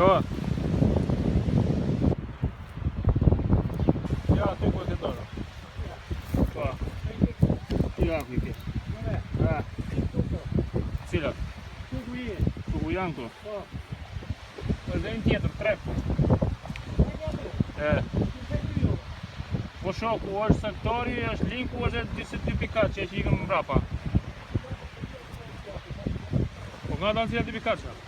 Jo. Ja, tu ku të dorë. Po. Ja, kike. Cilat? Ku janë këtu? Po. Po dhe një tjetër, 3. Po shoku është sektori, është linku, është 22.4 që e që ikën mbrapa. Po nga danë cilat 2.4?